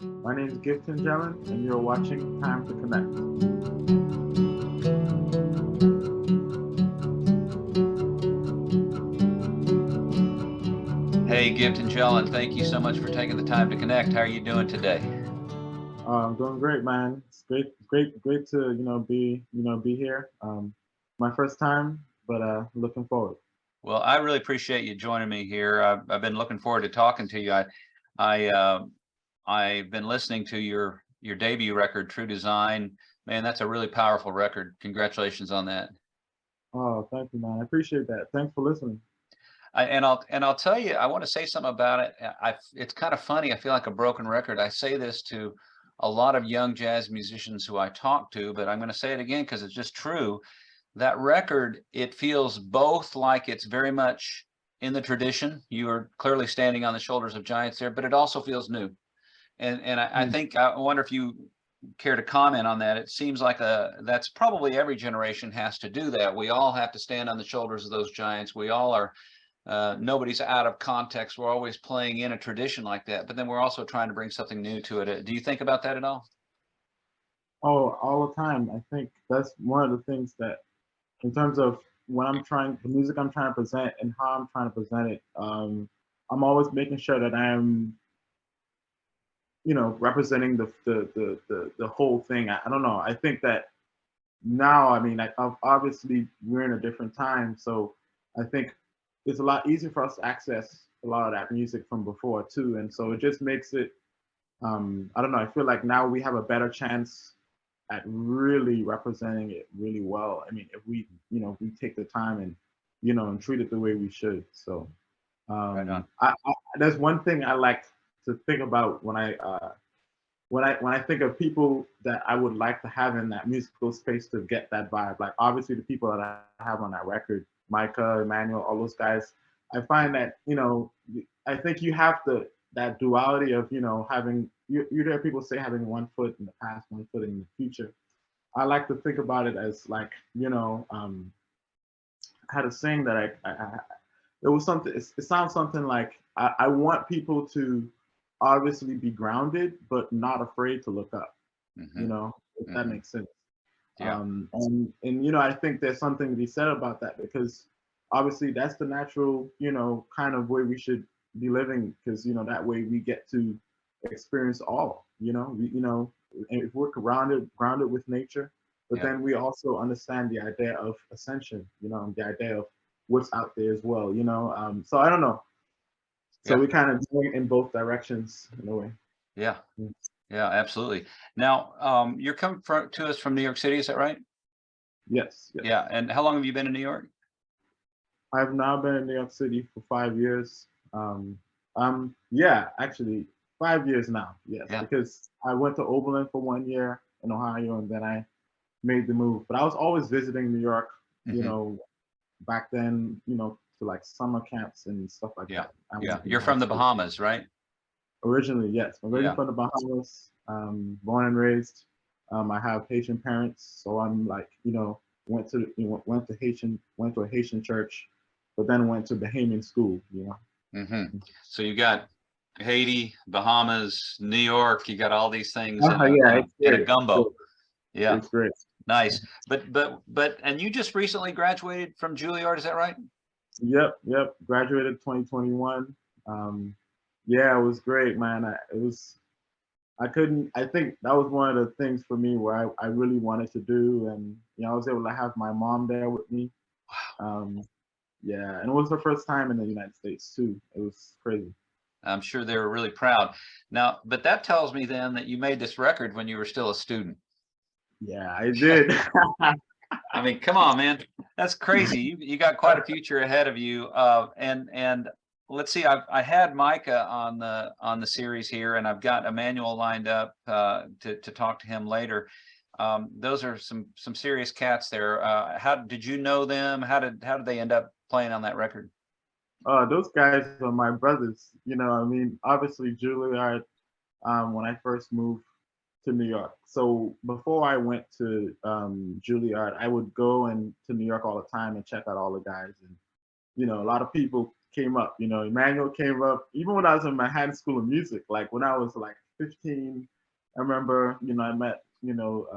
My name is Giveton Gelin, and you're watching Time to Connect. Hey, Giveton Gelin, thank you so much for taking the time to connect. How are you doing today? I'm doing great, man. It's great to be here. My first time, but looking forward. Well, I really appreciate you joining me here. I've been looking forward to talking to you. I, uh, I've been listening to your debut record, True Design. Man, that's a really powerful record. Congratulations on that. Oh, thank you, man. I appreciate that. Thanks for listening. And I'll tell you, I want to say something about it. It's kind of funny. I feel like a broken record. I say this to a lot of young jazz musicians who I talk to, but I'm going to say it again because it's just true. That record, it feels both like it's very much in the tradition. You are clearly standing on the shoulders of giants there, but it also feels new. And I Mm. think I wonder if you care to comment on that. It seems like that's probably every generation has to do that. We all have to stand on the shoulders of those giants. We all are. Nobody's out of context. We're always playing in a tradition like that, but then we're also trying to bring something new to it. Do you think about that at all? Oh, all the time. I think that's one of the things that, in terms of the music I'm trying to present and how I'm trying to present it, I'm always making sure that I'm representing the whole thing. I don't know. I think that now, I mean, obviously we're in a different time, so I think it's a lot easier for us to access a lot of that music from before too, and so it just makes it. I don't know. I feel like now we have a better chance at really representing it really well. I mean, if if we take the time and and treat it the way we should. So Right on. there's one thing I like to think about when I think of people that I would like to have in that musical space to get that vibe. Like obviously the people that I have on that record, Micah, Immanuel, all those guys. I find that I think you have that duality of having you hear people say having one foot in the past, one foot in the future. I like to think about it as like I had a saying that it was something. It sounds something like I want people to obviously be grounded, but not afraid to look up. Hmm. If that Hmm. makes sense. Yeah. And I think there's something to be said about that because obviously that's the natural kind of way we should be living because that way we get to experience all. And if we're grounded with nature, but Yeah. then we also understand the idea of ascension. The idea of what's out there as well. So I don't know. So Yeah. we kind of going in both directions in a way. Yeah. Mm. Yeah. Absolutely. Now, you're coming to us from New York City, is that right? Yes, Yeah. yes. And how long have you been in New York? I've now been in New York City for 5 years. Yeah, actually 5 years now. Yes, Yeah. because I went to Oberlin for 1 year in Ohio, and then I made the move. But I was always visiting New York, you Hmm. know, back then, to like summer camps and stuff like Yeah. that. I Yeah. went in You're high from the school. Bahamas, right? Originally, yes, I'm originally Yeah. from the Bahamas, born and raised. I have Haitian parents, so I'm like, went to a Haitian church, but then went to Bahamian school. Hmm. So you got Haiti, Bahamas, New York. You got all these things in a Yeah, in a it's in a great. It's gumbo. great. Yeah. It's great. Nice. And you just recently graduated from Juilliard, is that right? Yep. Graduated 2021. Um, yeah, it was great, man. It was. I couldn't. I think that was one of the things for me where I really wanted to do, and I was able to have my mom there with me. Um, yeah, and it was her first time in the United States too. It was crazy. I'm sure they were really proud. Now, but that tells me then that you made this record when you were still a student. Yeah, I did. I mean, come on, man. That's crazy. You got quite a future ahead of you. And let's see, I had Micah on the series here, and I've got Emmanuel lined up to talk to him later. Those are some serious cats there. How did you know them? How did they end up playing on that record? Those guys are my brothers. I mean, obviously Juilliard. When I first moved to New York. So before I went to Juilliard, I would go to New York all the time and check out all the guys. And a lot of people came up. You know, Immanuel came up even when I was in Manhattan School of Music. Like when I was like 15, I remember, you know, I met, you know,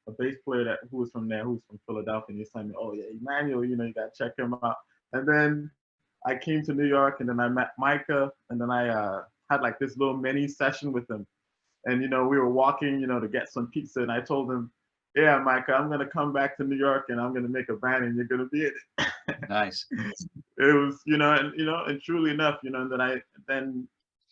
a bass player who was from there, who was from Philadelphia, and he was telling me, oh yeah, Immanuel, you know, you gotta check him out. And then I came to New York, and then I met Micah, and then I had like this little mini session with him. And you know, we were walking, you know, to get some pizza, and I told him, yeah, Micah, I'm gonna come back to New York, and I'm gonna make a band, and you're gonna be in it. Nice. It was, you know, and truly enough, you know, and then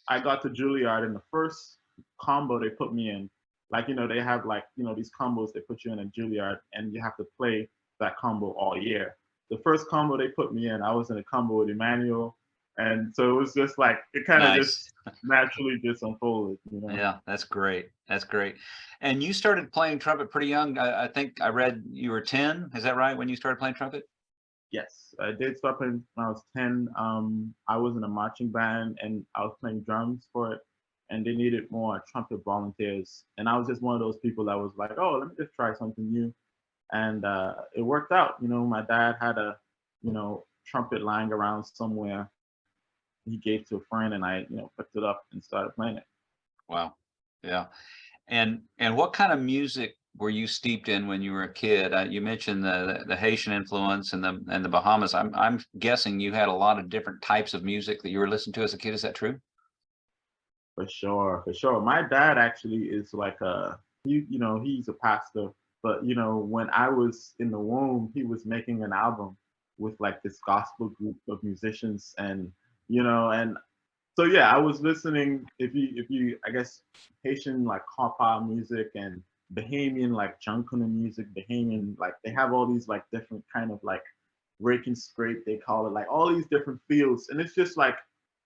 I got to Juilliard, and the first combo they put me in, like, you know, they have like, you know, these combos they put you in at Juilliard, and you have to play that combo all year. The first combo they put me in, I was in a combo with Immanuel, and so it was just like it kind of just naturally just unfolded, you know. Yeah, that's great. That's great. And you started playing trumpet pretty young. I think I read you were 10. Is that right, when you started playing trumpet? Yes, I did start playing when I was 10. I was in a marching band, and I was playing drums for it, and they needed more trumpet volunteers. And I was just one of those people that was like, oh, let me just try something new. And it worked out. You know, my dad had a, you know, trumpet lying around somewhere. He gave to a friend, and I, you know, picked it up and started playing it. Wow. Yeah. And what kind of music were you steeped in when you were a kid? You mentioned the Haitian influence and the Bahamas. I'm guessing you had a lot of different types of music that you were listening to as a kid. Is that true? For sure, for sure. My dad actually is like you know, he's a pastor, but you know, when I was in the womb, he was making an album with like this gospel group of musicians, and you know, and so yeah, I was listening. If you, I guess Haitian like compa music and Bahamian like Junkuna music, Bahamian like they have all these like different kind of like rake and scrape they call it, like all these different fields, and it's just like,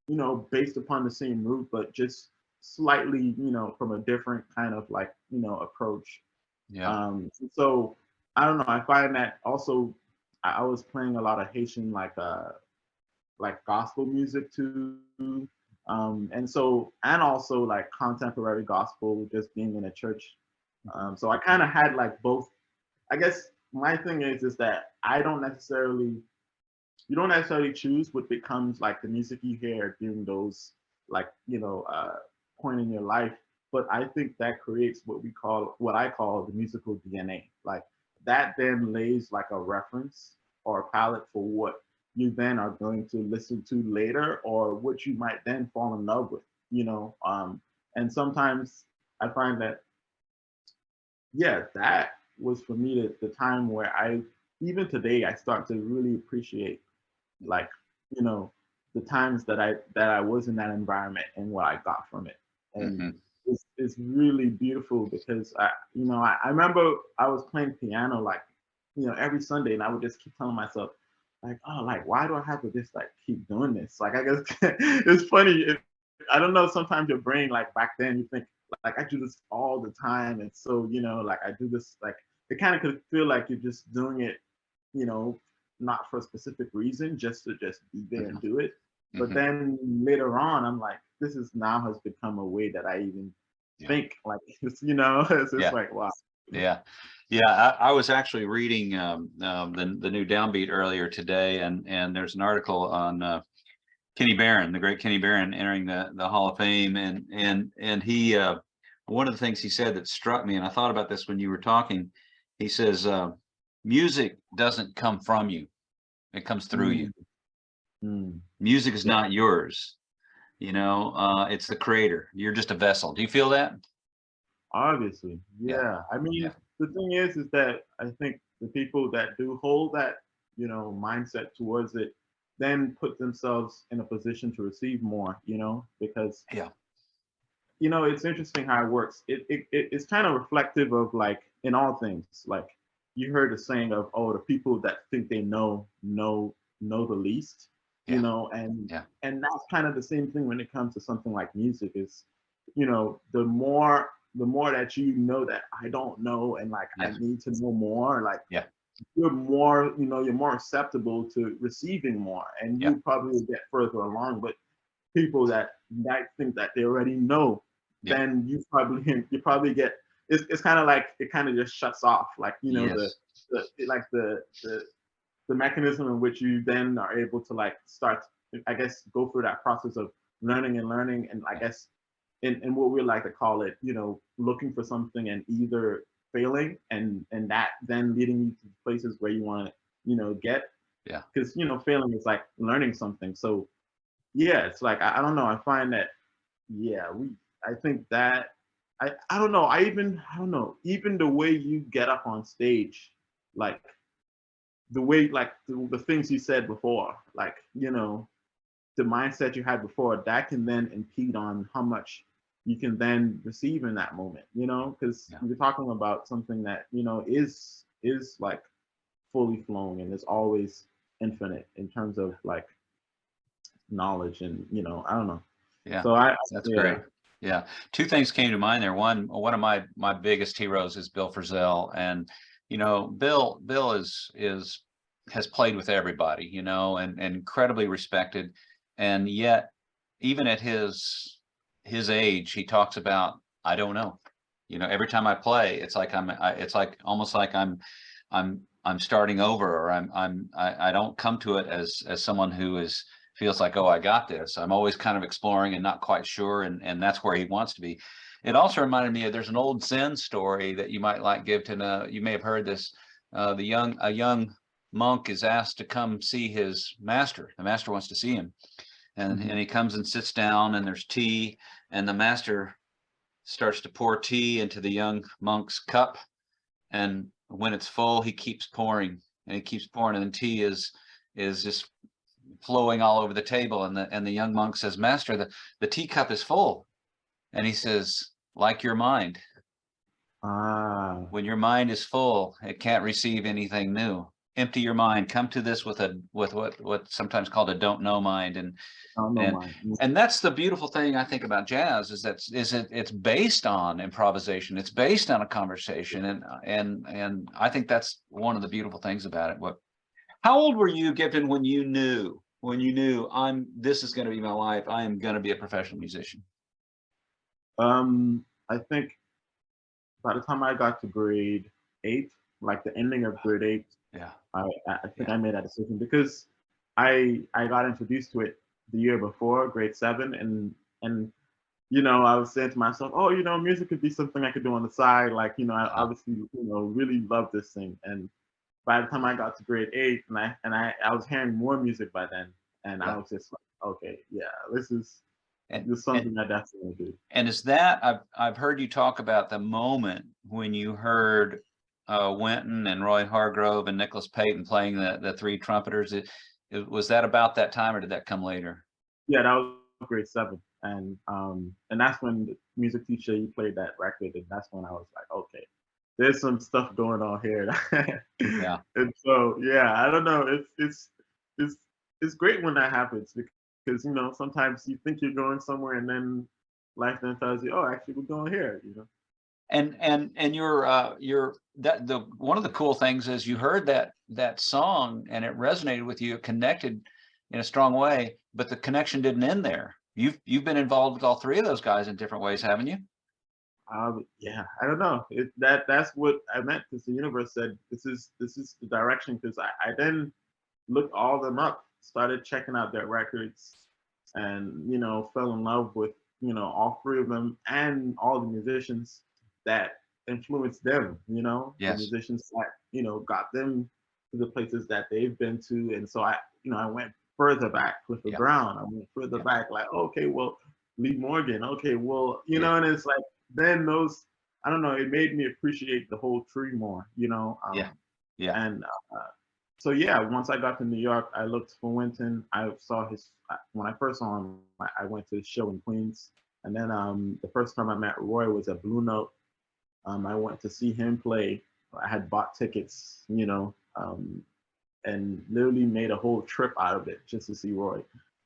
you know, based upon the same root, but just slightly, you know, from a different kind of like, you know, approach. Yeah. So I don't know. I find that also I was playing a lot of Haitian like gospel music too. And so, and also like contemporary gospel, just being in a church. So I kind of had like both. I guess my thing is that you don't necessarily choose what becomes like the music you hear during those like, you know, point in your life. But I think that creates what I call the musical DNA. Like that then lays like a reference or a palette for what you then are going to listen to later, or what you might then fall in love with, you know. And sometimes I find that, yeah, that was for me the time where even today, I start to really appreciate, like, you know, the times that I was in that environment and what I got from it. And it's really beautiful because you know, I remember I was playing piano like, you know, every Sunday, and I would just keep telling myself, like, oh, like, why do I have to just like keep doing this? Like, I guess it's funny. I don't know. Sometimes your brain, like back then, you think like I do this all the time, and so, you know, like I do this, like it kind of could feel like you're just doing it, you know, not for a specific reason, just to just be there and do it. But then later on, I'm like, this is now has become a way that I even think, like, you know, it's just like, wow. Yeah. Yeah. I was actually reading the new Downbeat earlier today, and there's an article on Kenny Barron, the great Kenny Barron, entering the Hall of Fame, and he one of the things he said that struck me, and I thought about this when you were talking. He says, music doesn't come from you, it comes through you. Music is not yours, you know. It's the creator. You're just a vessel. Do you feel that? Obviously, yeah. I mean, the thing is that I think the people that do hold that, you know, mindset towards it, then put themselves in a position to receive more, you know, because you know, it's interesting how it works. It's kind of reflective of like in all things. Like you heard the saying of, oh, the people that think they know the least, you know, and that's kind of the same thing when it comes to something like music. Is, you know, the more that you know that I don't know, and like I need to know more, like you're more, you know, you're more acceptable to receiving more, and you probably will get further along. But people that might think that they already know, then you probably get, it's kind of like it kind of just shuts off, like, you know, the mechanism in which you then are able to like start I guess, go through that process of learning and learning, and I guess in what we like to call it, looking for something and either failing and that then leading you to places where you want to, get. Yeah. Because failing is like learning something. So yeah, it's like I don't know. I find that I think that I don't know. I don't know. Even the way you get up on stage, like the way like the things you said before, like the mindset you had before, that can then impede on how much you can then receive in that moment, because you're talking about something that, is like fully flown and is always infinite in terms of like knowledge and, I don't know. Yeah. So that's great. Yeah. Two things came to mind there. One of my biggest heroes is Bill Frisell. And, Bill has played with everybody, and incredibly respected. And yet, even at his age, he talks about, I don't know. Every time I play, it's like it's like almost like I'm starting over, or I don't come to it as someone who feels like, oh, I got this. I'm always kind of exploring and not quite sure, and that's where he wants to be. It also reminded me of, there's an old Zen story that you might like, Giveton. You may have heard this. A young monk is asked to come see his master. The master wants to see him. And he comes and sits down, and there's tea, and the master starts to pour tea into the young monk's cup. And when it's full, he keeps pouring, and he keeps pouring, and the tea is just flowing all over the table. And the young monk says, Master, the teacup is full. And he says, like your mind. When your mind is full, it can't receive anything new. Empty your mind. Come to this with what's sometimes called a don't know mind. And that's the beautiful thing I think about jazz, is it's based on improvisation. It's based on a conversation, and I think that's one of the beautiful things about it. How old were you, Giveton, when you knew this is going to be my life? I am going to be a professional musician. I think by the time I got to grade 8, like the ending of grade 8, I think I made that decision, because I got introduced to it the year before, grade 7, and I was saying to myself, oh, music could be something I could do on the side, like I obviously really love this thing. And by the time I got to grade 8, and I was hearing more music by then, and I was just like, okay, this is something I definitely do. And is that, I've heard you talk about the moment when you heard Wynton and Roy Hargrove and Nicholas Payton playing the 3 trumpeters. Was that about that time, or did that come later? Yeah, that was grade 7, and that's when the music teacher, he played that record, and that's when I was like, okay, there's some stuff going on here. Yeah. And so I don't know. It's great when that happens, because sometimes you think you're going somewhere, and then life then tells you, oh, actually we're going here. And you're one of the cool things is you heard that song and it resonated with you. It connected in a strong way, but the connection didn't end there. You've been involved with all 3 of those guys in different ways, haven't you? Yeah, I don't know. That's what I meant, because the universe said this is the direction. Because I then looked all of them up, started checking out their records, and fell in love with all 3 of them and all the musicians that influenced them. The musicians that got them to the places that they've been to. And so I went further back, Clifford Brown. I went further back, like, okay, well, Lee Morgan. Okay, well, and it's like, then those, I don't know, it made me appreciate the whole tree more, And so once I got to New York, I looked for Wynton. I saw when I first saw him, I went to his show in Queens, and then the first time I met Roy was at Blue Note. I went to see him play. I had bought tickets, and literally made a whole trip out of it just to see Roy,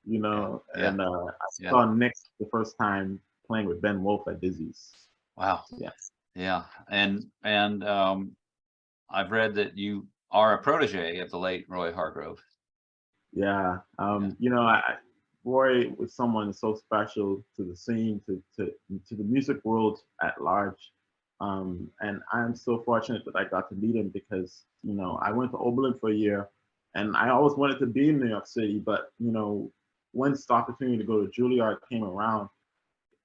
And I saw Nick the first time playing with Ben Wolf at Dizzy's. Wow. Yeah. And I've read that you are a protege of the late Roy Hargrove. Yeah. Roy was someone so special to the scene, to the music world at large. And I'm so fortunate that I got to meet him, because, I went to Oberlin for a year, and I always wanted to be in New York City, but, once the opportunity to go to Juilliard came around,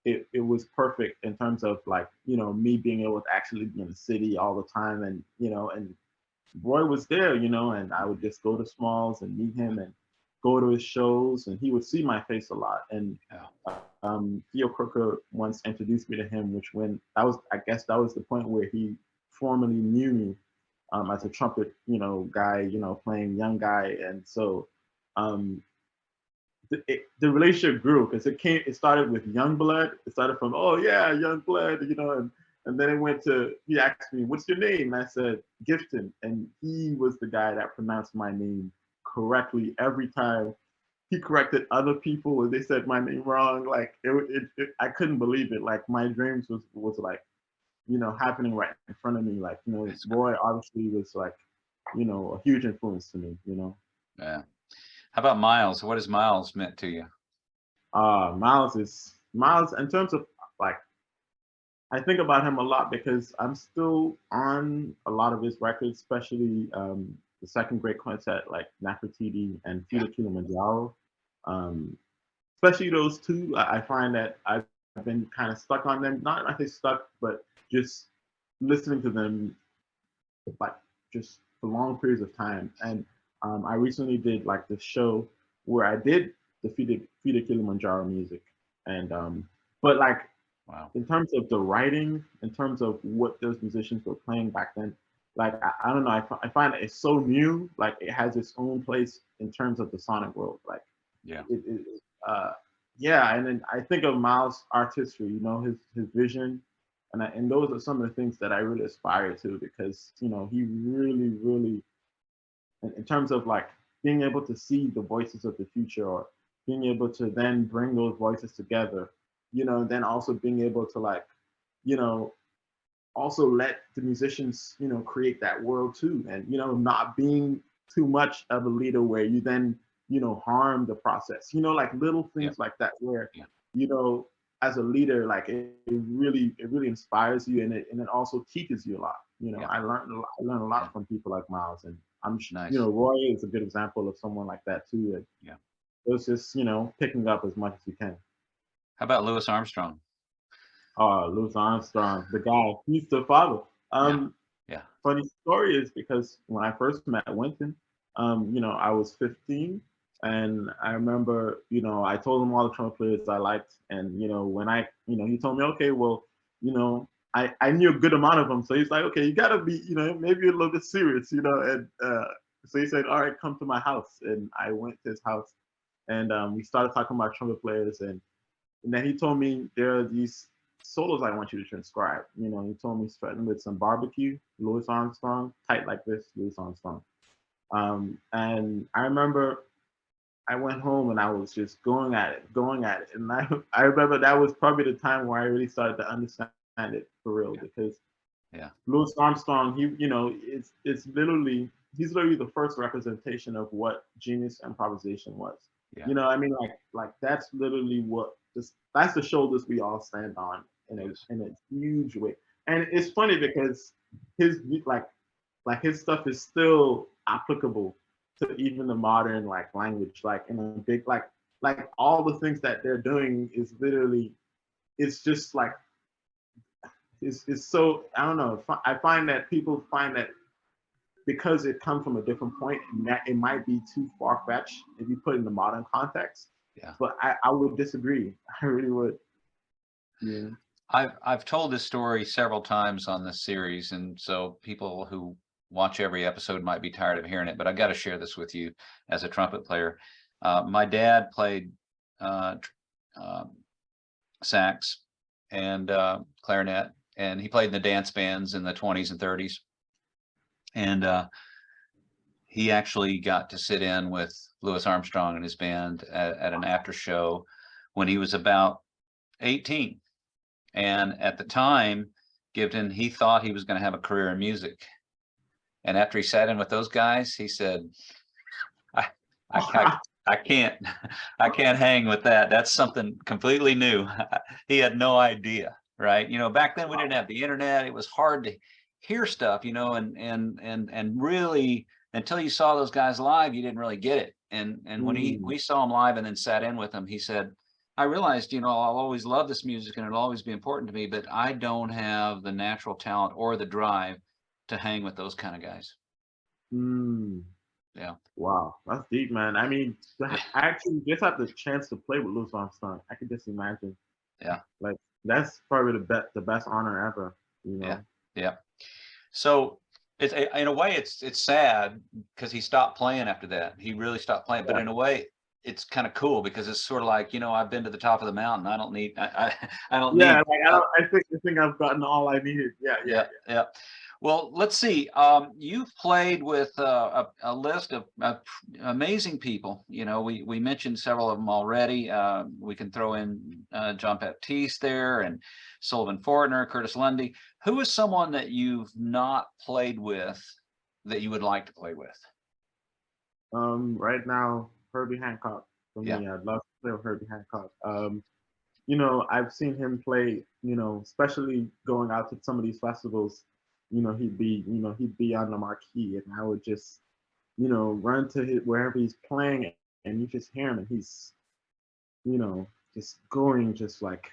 it was perfect in terms of like, you know, me being able to actually be in the city all the time, and you know, and Roy was there, you know, and I would just go to Smalls and meet him and go to his shows, and he would see my face a lot. And Theo Crooker once introduced me to him, which when that was, I guess that was the point where he formally knew me as a trumpet, you know, guy, you know, playing young guy. And so the relationship grew because it started with young blood. It started from, oh yeah, young blood, you know, and then it went to, he asked me, what's your name? And I said, Giveton. And he was the guy that pronounced my name correctly every time. He corrected other people when they said my name wrong. Like I couldn't believe it. Like my dreams was like, you know, happening right in front of me. Like, you know, Roy obviously was like, you know, a huge influence to me, you know. Yeah. How about Miles? What has Miles meant to you? Miles in terms of like, I think about him a lot because I'm still on a lot of his records, especially the second great quintet like Nefertiti and Fida Kilimanjaro. Especially those two, I find that I've been kind of stuck on them. Not I say stuck, but just listening to them like just for long periods of time. And I recently did like this show where I did the Fida Kilimanjaro music, and but like, wow, in terms of the writing, in terms of what those musicians were playing back then, like I don't know, I find it it's so new, like it has its own place in terms of the sonic world, like yeah, yeah. And then I think of Miles' artistry, you know, his vision, and those are some of the things that I really aspire to, because you know he really in terms of like being able to see the voices of the future, or being able to then bring those voices together, you know, and then also being able to like, you know, also let the musicians, you know, create that world too, and you know, not being too much of a leader where you then, you know, harm the process, you know, like little things like that where, you know, as a leader, like it really inspires you, and it also teaches you a lot. You know, I learned a lot from people like Miles, and I'm nice. you know, Roy is a good example of someone like that too. And it was just, you know, picking up as much as you can. How about Louis Armstrong? Louis Armstrong, the guy, he's the father. Funny story is because when I first met Wynton, you know, I was 15, and I remember, you know, I told him all the trumpet players I liked, and you know, when you know, he told me, okay, well, you know, I knew a good amount of them, so he's like, okay, you gotta be, you know, maybe a little bit serious, you know, and so he said, all right, come to my house, and I went to his house, and we started talking about trumpet players, and then he told me there are these solos I want you to transcribe. You know, he told me starting with some barbecue, Louis Armstrong, tight like this, Louis Armstrong. And I remember I went home and I was just going at it. And I remember that was probably the time where I really started to understand it for real, because Louis Armstrong, he, you know, it's literally, he's literally the first representation of what genius improvisation was. You know, I mean, like that's literally what that's the shoulders we all stand on in a huge way. And it's funny because his like his stuff is still applicable to even the modern like language, like in a big like all the things that they're doing is literally, it's just like it's so, I don't know, I find that people find that because it comes from a different point, it might be too far-fetched if you put it in the modern context. But I would disagree. I really would. Yeah. I've told this story several times on this series, and so people who watch every episode might be tired of hearing it, but I got to share this with you as a trumpet player. My dad played sax and clarinet, and he played in the dance bands in the 20s and 30s. And he actually got to sit in with Louis Armstrong and his band at an after show when he was about 18. And at the time, Giveton, he thought he was going to have a career in music. And after he sat in with those guys, he said, I can't hang with that. That's something completely new. He had no idea, right? You know, back then we didn't have the internet. It was hard to hear stuff, you know, and really until you saw those guys live, you didn't really get it. And when we saw him live and then sat in with him, he said, I realized, you know, I'll always love this music and it'll always be important to me, but I don't have the natural talent or the drive to hang with those kind of guys. Mm. Yeah. Wow, that's deep, man. I mean, Yeah. I actually just had the chance to play with Louis Armstrong. I could just imagine. Yeah. Like that's probably the best honor ever. You Yeah. know. Yeah. So it's in a way it's sad because he stopped playing after that. He really stopped playing. But Yeah. in a way, it's kind of cool because it's sort of like, you know, I've been to the top of the mountain. I don't need I don't Yeah, need like I think I've gotten all I needed. Yeah, yeah, yeah, yeah. Well, let's see. You've played with a list of amazing people. You know, we mentioned several of them already. We can throw in John Baptiste there, and Sullivan Fortner, Curtis Lundy. Who is someone that you've not played with that you would like to play with? yeah. Right now, Herbie Hancock for Yeah. me. I'd love to play with Herbie Hancock. You know, I've seen him play, you know, especially going out to some of these festivals, you know, he'd be on the marquee and I would just, you know, run to wherever he's playing and you just hear him and he's, you know, just going just like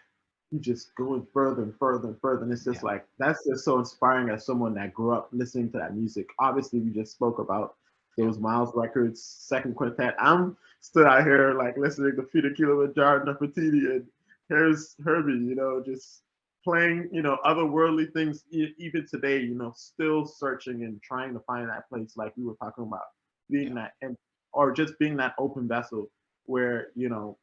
he just going further and further and further. And it's just like that's just so inspiring as someone that grew up listening to that music. Obviously, we just spoke about those Miles records, second quintet. I'm still out here like listening to Peter Kilimanjaro and Nefertiti, and here's Herbie, you know, just playing, you know, otherworldly things even today, you know, still searching and trying to find that place like we were talking about, being that and or just being that open vessel where, you know,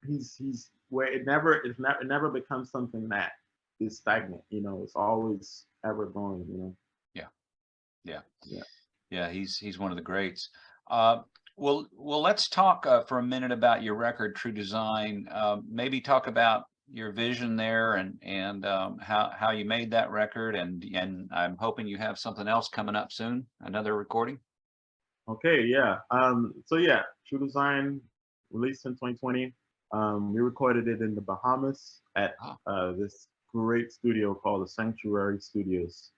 he's where it never becomes something that is stagnant. You know, it's always ever going. You know. Yeah. Yeah. Yeah. Yeah. He's one of the greats. Well, let's talk for a minute about your record, True Design. Maybe talk about your vision there and how you made that record, and I'm hoping you have something else coming up soon, another recording. Okay. Yeah. So yeah, True Design released in 2020. We recorded it in the Bahamas at Oh, this great studio called the Sanctuary Studios.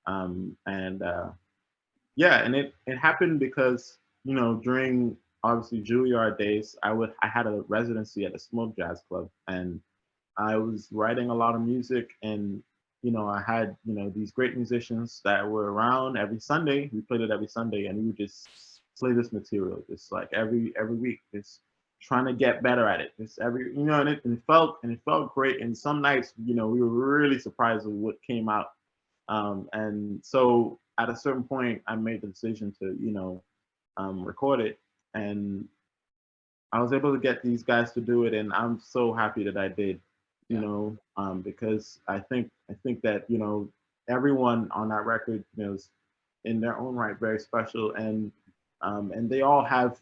And yeah, and it happened because you know during obviously Juilliard days, I had a residency at the Smoke Jazz Club, and I was writing a lot of music, and you know I had you know these great musicians that were around every Sunday. We played it every Sunday, and we would just play this material, just like every week, just trying to get better at it. Just every you know, and it felt great. And some nights, you know, we were really surprised with what came out. And so at a certain point, I made the decision to you know record it, and I was able to get these guys to do it, and I'm so happy that I did. You yeah. know, because I think that you know everyone on that record you know, is in their own right very special, and they all are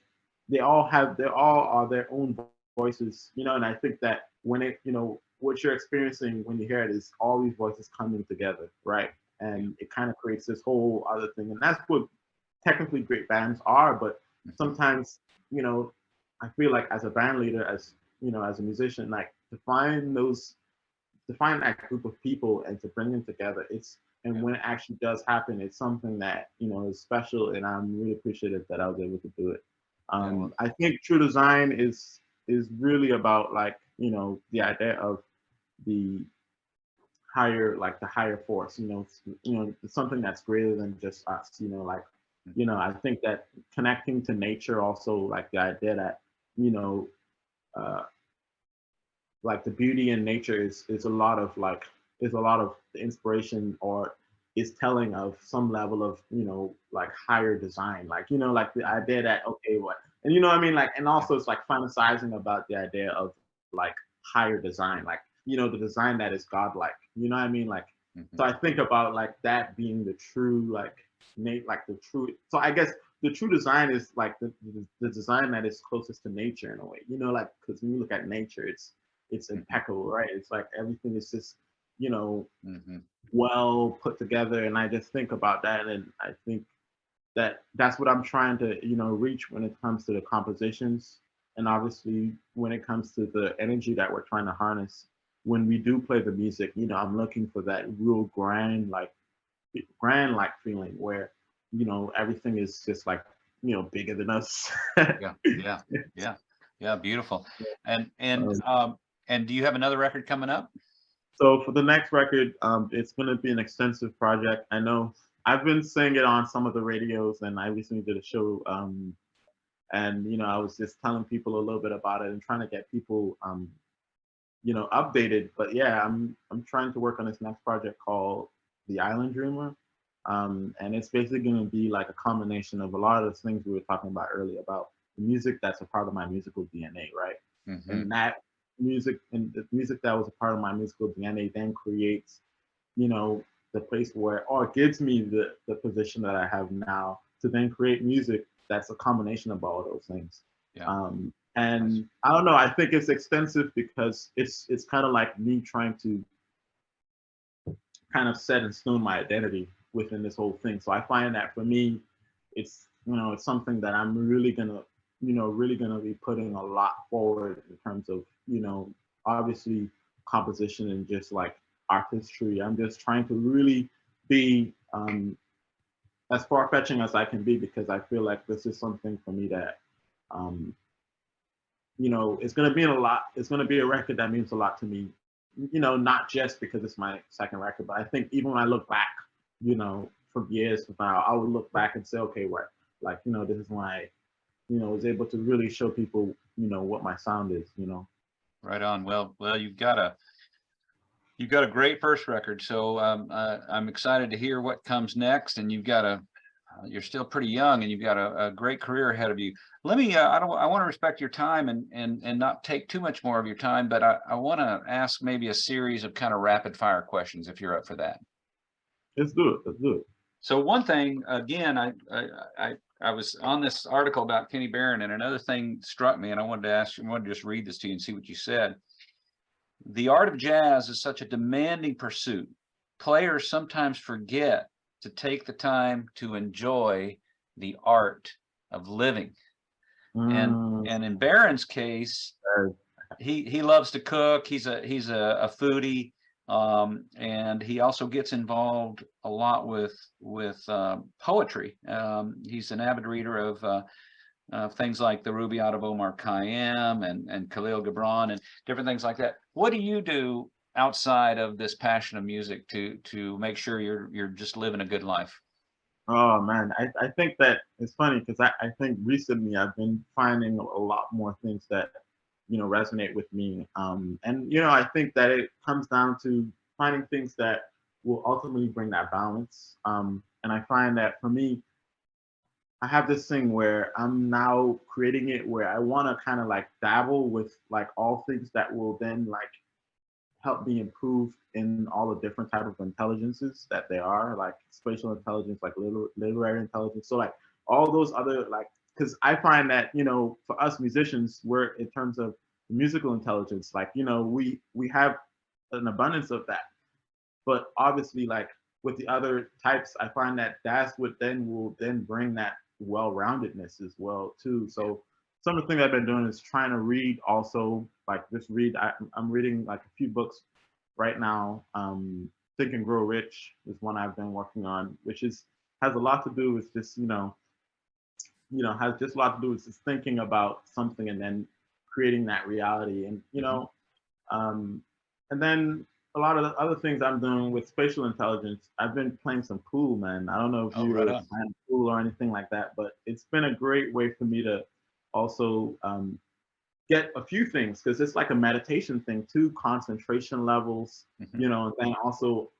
their own voices. You know, and I think that when it you know what you're experiencing when you hear it is all these voices coming together, right? And it kind of creates this whole other thing, and that's what technically great bands are. But sometimes you know I feel like as a band leader, as you know, as a musician, like to find that group of people and to bring them together, and when it actually does happen, it's something that you know is special, and I'm really appreciative that I was able to do it. Yeah, well, I think True Design is really about like you know the idea of the the higher force, you know, something that's greater than just us, you know, like, you know, I think that connecting to nature also, like the idea that, you know, uh, like the beauty in nature is a lot of like is a lot of the inspiration or is telling of some level of you know like higher design, like you know like the idea that okay what and you know what I mean like and yeah, also it's like fantasizing about the idea of like higher design, like you know the design that is godlike, you know what I mean, like mhm, so I think about like that being the true like like the true, so I guess the true design is like the design that is closest to nature in a way, you know, like because when you look at nature it's mhm, impeccable, right? It's like everything is just, you know, mhm. well put together. And I just think about that, and I think that that's what I'm trying to, you know, reach when it comes to the compositions, and obviously when it comes to the energy that we're trying to harness. When we do play the music, you know, I'm looking for that real grand like feeling where, you know, everything is just like bigger than us. Yeah, yeah, yeah, yeah. Beautiful. And do you have another record coming up? So for the next record, it's going to be an extensive project. I know I've been saying it on some of the radios, and I recently did a show, and I was just telling people a little bit about it and trying to get people, updated. But yeah, I'm trying to work on this next project called The Island Dreamer, and it's basically going to be like a combination of a lot of those things we were talking about earlier about the music that's a part of my musical DNA, right? Mm-hmm. And that music and the music that was a part of my musical DNA then creates, the place where, or gives me the position that I have now to then create music that's a combination of all those things. Yeah. And I don't know, I think it's extensive because it's kind of like me trying to kind of set in stone my identity within this whole thing. So I find that for me, it's it's something that I'm really gonna be putting a lot forward in terms of obviously composition and just like artistry. I'm just trying to really be as far-fetching as I can be, because I feel like this is something for me that it's going to be it's going to be a record that means a lot to me, not just because it's my second record, but I think even when I look back, from years from now, I would look back and say, okay, what, like, this is when I, was able to really show people, what my sound is, Right on. Well, you've got a great first record, so I'm excited to hear what comes next. And you're still pretty young, and you've got a great career ahead of you. Let me, I want to respect your time and not take too much more of your time, but I want to ask maybe a series of kind of rapid fire questions if you're up for that. Let's do it. Let's do it. So one thing, again, I was on this article about Kenny Barron, and another thing struck me, and I wanted to just read this to you and see what you said. The art of jazz is such a demanding pursuit. Players sometimes forget to take the time to enjoy the art of living. And in Barron's case, he loves to cook. He's a foodie, and he also gets involved a lot with poetry. He's an avid reader of things like the Rubaiyat of Omar Khayyam and Khalil Gibran and different things like that. What do you do outside of this passion of music to make sure you're just living a good life? Oh man, I think that it's funny because I think recently I've been finding a lot more things that resonate with me, and I think that it comes down to finding things that will ultimately bring that balance, and I find that for me, I have this thing where I'm now creating it where I want to kind of like dabble with like all things that will then like help me improve in all the different type of intelligences that there are, like spatial intelligence, like literary intelligence. So like all those other like, because I find that for us musicians, we're in terms of musical intelligence, like we have an abundance of that, but obviously like with the other types, I find that that's what will then bring that well-roundedness as well too. So some of the things I've been doing is trying to read also, like just read. I'm reading like a few books right now. Think and Grow Rich is one I've been working on, which has a lot to do with just has just a lot to do with just thinking about something and then creating that reality, and and then a lot of the other things I'm doing with spatial intelligence. I've been playing some pool, man. I don't know if you're playing pool or anything like that, but it's been a great way for me to also get a few things, because it's like a meditation thing too, concentration levels, and then also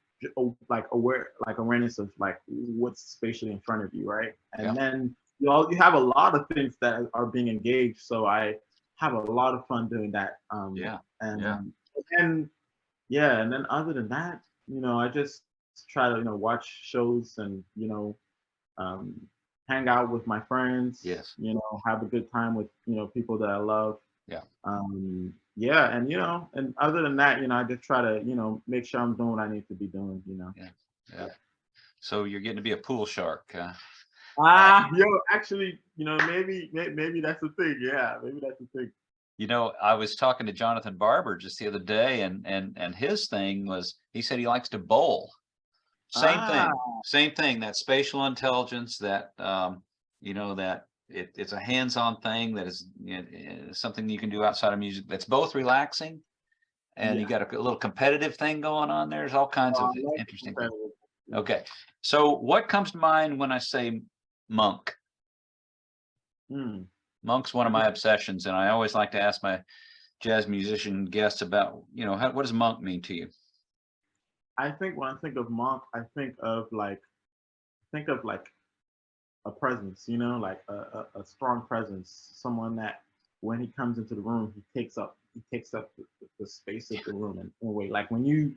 like awareness of like what's spatially in front of you, right? And then you have a lot of things that are being engaged, so I have a lot of fun doing that. And then other than that, I just try to watch shows and hang out with my friends. Yes. Have a good time with people that I love. Yeah. And and other than that, I just try to make sure I'm doing what I need to be doing. Yeah. So you're getting to be a pool shark. Actually, maybe that's the thing. Yeah, maybe that's the thing. I was talking to Jonathan Barber just the other day, and his thing was, he said he likes to bowl. Same thing. That spatial intelligence, that that it's a hands-on thing that is, you know, something you can do outside of music that's both relaxing, and you Yeah. got a little competitive thing going on. There's all kinds I of like interesting things. competitive. Okay, so what comes to mind when I say Monk? Mm. Monk's one I of think my obsessions, and I always like to ask my jazz musician guests about, you know, what does Monk mean to you? I think when I think of Monk, I think of like a presence, you know, like a strong presence, someone that when he comes into the room, he takes up the space of the room in a way. Like when you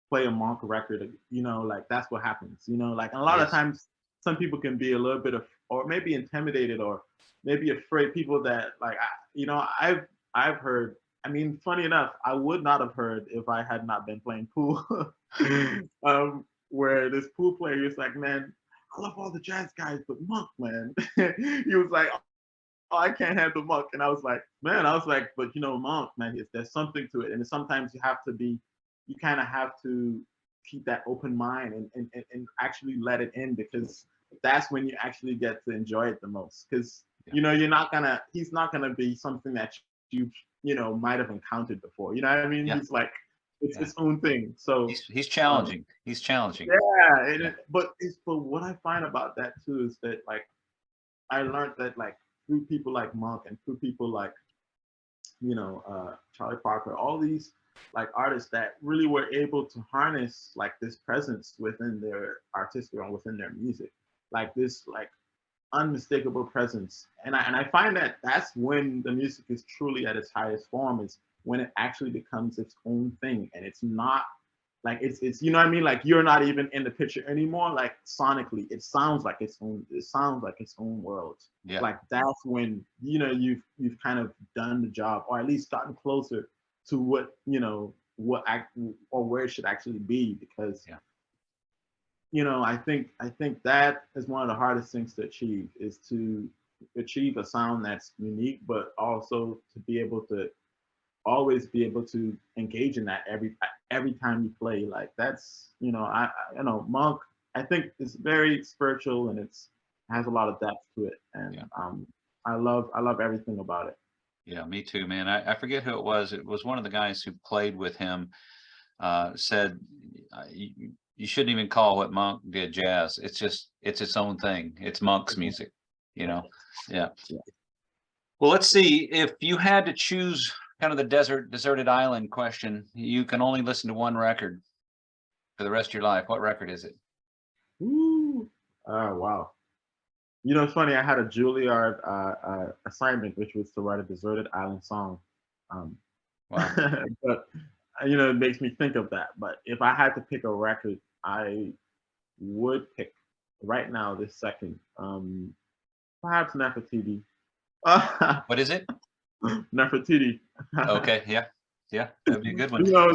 play a Monk record, you know, like that's what happens, you know, like and a lot of Yes. times some people can be a little bit of, or maybe intimidated or maybe afraid. People that like, you know, I've heard. I mean, funny enough, I would not have heard if I had not been playing pool. Where this pool player is like, man, I love all the jazz guys, but Monk, man. He was like, oh, I can't handle Monk. And I was like, man, I was like, but you know, Monk, man, there's something to it. And sometimes you kind of have to keep that open mind and actually let it in, because that's when you actually get to enjoy it the most. Because, Yeah. you know, he's not going to be something that you know, might have encountered before. You know what I mean? Yeah. He's like, it's Yeah. its own thing. So, He's challenging. He's challenging. yeah. Yeah. But what I find about that too is that like, I learned that like through people like Monk and through people like, you know, Charlie Parker, all these like artists that really were able to harness like this presence within their artistic or within their music, like this like unmistakable presence. And I find that that's when the music is truly at its highest form, is when it actually becomes its own thing, and it's not like it's you know what I mean, like you're not even in the picture anymore. Like sonically it sounds like its own world. Yeah. Like that's when, you know, you've kind of done the job, or at least gotten closer to what, you know, what act or where it should actually be. Because Yeah. you know, I think that is one of the hardest things to achieve, is to achieve a sound that's unique, but also to be able to always be able to engage in that every time you play. Like that's, you know, you know, Monk, I think it's very spiritual, and it's has a lot of depth to it. And Yeah. I love everything about it. Yeah, me too, man. I forget who it was. It was one of the guys who played with him, said, you shouldn't even call what Monk did jazz. It's its own thing. It's Monk's music, you know? Yeah. Yeah. Well, let's see. If you had to choose kind of the deserted island question, you can only listen to one record for the rest of your life. What record is it? Woo. Oh wow. You know, it's funny. I had a Juilliard assignment, which was to write a deserted island song. Um, Wow. but you know, it makes me think of that. But if I had to pick a record, I would pick right now, this second, perhaps Nefertiti. What is it? Nefertiti. Okay. Yeah. Yeah. That'd be a good one. You know,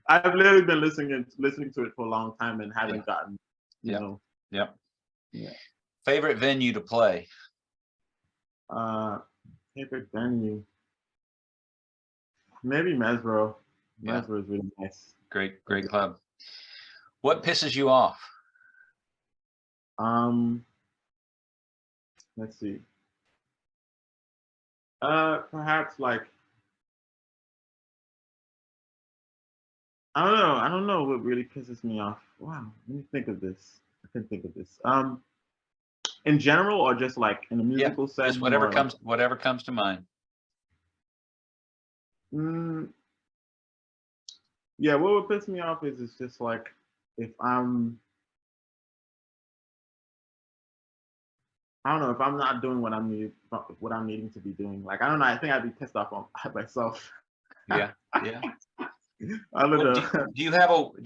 I've literally been listening to it for a long time and Yeah. haven't gotten, you Yeah. know, Yeah. yeah. Favorite venue to play? Uh, favorite venue, maybe Mesro. Yeah. Mesro is really nice. Great club. What pisses you off? Um, let's see. Perhaps like, I don't know. I don't know what really pisses me off. Wow, let me think of this. I can think of this. In general, or just like in a Yeah. musical Just setting, or like, whatever comes to mind. mm, yeah, what would piss me off is it's just like if I don't know, if I'm not doing what I'm needing to be doing. Like I don't know. I think I'd be pissed off on myself. Yeah. Yeah. I don't What know. do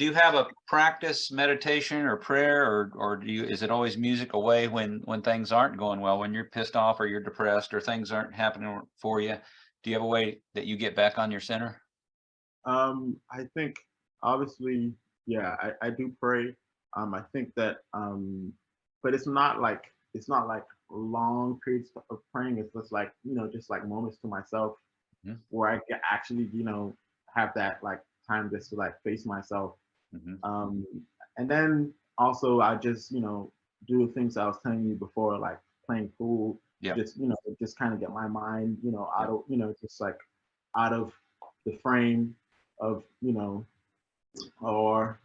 you have a practice meditation or prayer, or is it always music away when things aren't going well, when you're pissed off or you're depressed or things aren't happening for you? Do you have a way that you get back on your center? I think obviously, yeah, I do pray. I think that, but it's not like long periods of praying. It's just like, you know, just like moments to myself Mhm. where I can actually, you know, have that like time just to like face myself. Mhm. Um, and then also I just, you know, do the things I was telling you before, like playing pool. Yeah. Just, you know, just kind of get my mind, you know, out Yeah. of, you know, just like out of the frame of, you know, or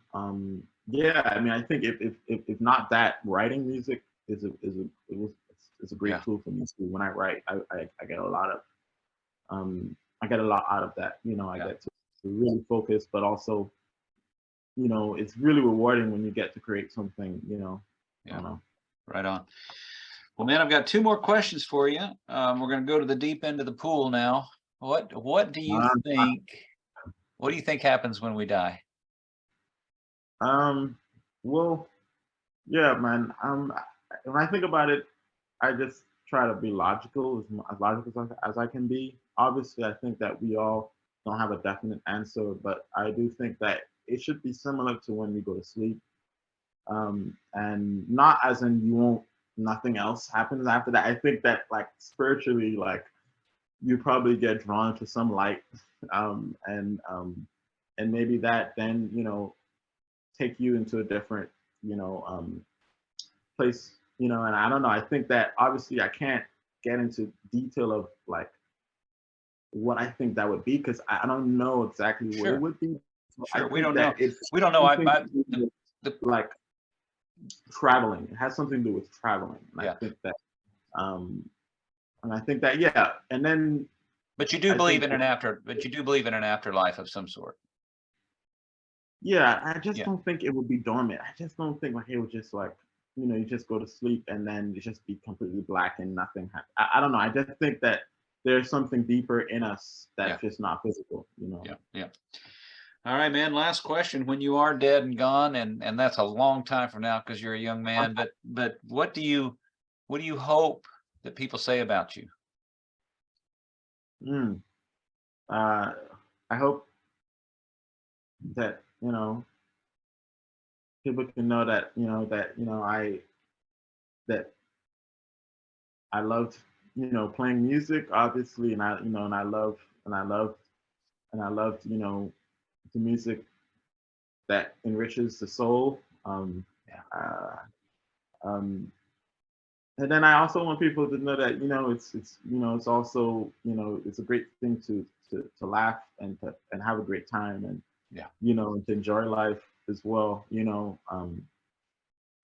yeah, I mean, I think if not that, writing music is a great Yeah. tool for me too. When I write, I get a lot of I get a lot out of that. You know, I Yeah. get to really focus, but also, you know, it's really rewarding when you get to create something, you know. I Yeah. don't know. Right on. Well, man, I've got 2 more questions for you. We're going to go to the deep end of the pool now. What do you Uh, think? What do you think happens when we die? um, well, yeah, man. When I think about it, I just try to be logical, as logical as I can be. Obviously, I think that we all don't have a definite answer, but I do think that it should be similar to when we go to sleep. And not as in you won't, nothing else happens after that. I think that like spiritually, like you probably get drawn to some light, um, and um, and maybe that then, you know, take you into a different, you know, place, you know. And I don't know. I think that obviously I can't get into detail of like what I think that would be because I don't know exactly what it Sure. would be. So I Sure. We think don't know. that it's We don't know. something to do with, The like traveling. It has something to do with traveling, and Yeah. I think that, um, and I think that, yeah. And then But you do I believe think, in an after. But you do believe in an afterlife of some sort. yeah, I just Yeah. don't think it would be dormant. I just don't think like it would just like, you know, you just go to sleep and then you just be completely black and nothing happens. I don't know. I just think that there's something deeper in us Yeah. that's just not physical, you know. Yeah. Yeah. All right, man. Last question. When you are dead and gone, and that's a long time from now because you're a young man, but what do you hope that people say about you? Mm. Uh, I hope that, you know, people can know that, you know, that, you know, that I loved, you know, playing music, obviously, and I, you know, and I loved, you know, the music that enriches the soul. Yeah. Um, and then I also want people to know that, you know, it's you know, it's also, you know, it's a great thing to laugh and have a great time, and Yeah. you know, and to enjoy life as well, you know.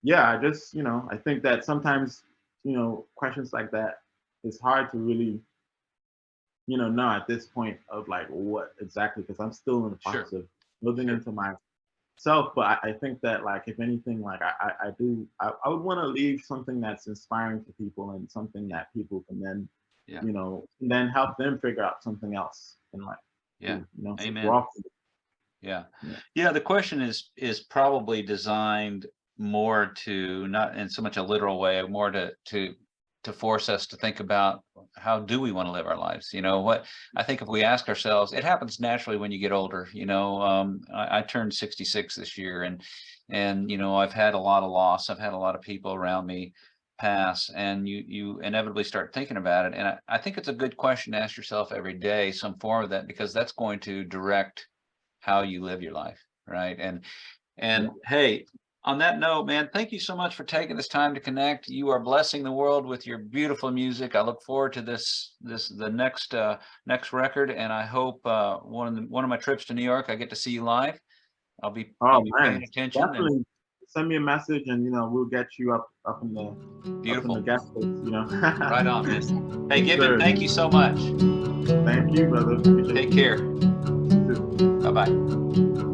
Yeah, I just, you know, I think that sometimes, you know, questions like that, it's hard to really, you know at this point of like what exactly, because I'm still in the Sure. process of moving Sure. into myself. But I think that like if anything, like I would want to leave something that's inspiring to people and something that people can then, Yeah. you know, then help them figure out something else in life. Yeah. You know, so Amen. we're all, Yeah. yeah. Yeah. The question is probably designed more to not in so much a literal way, more to force us to think about how do we want to live our lives. You know what I think if we ask ourselves, it happens naturally when you get older. You know, I turned 66 this year, and you know I've had a lot of loss. I've had a lot of people around me pass, and you inevitably start thinking about it. And I think it's a good question to ask yourself every day, some form of that, because that's going to direct how you live your life, right? And hey, on that note, man, thank you so much for taking this time to connect. You are blessing the world with your beautiful music. I look forward to the next record, and I hope one of my trips to New York, I get to see you live. I'll be Oh paying man, attention. And definitely send me a message, and you know, we'll get you up in the beautiful. guest list, you know. Right on, man. Hey, Yes, Giveton, sir. thank you so much. Thank you, brother. Appreciate Take you. care. You too. Bye bye.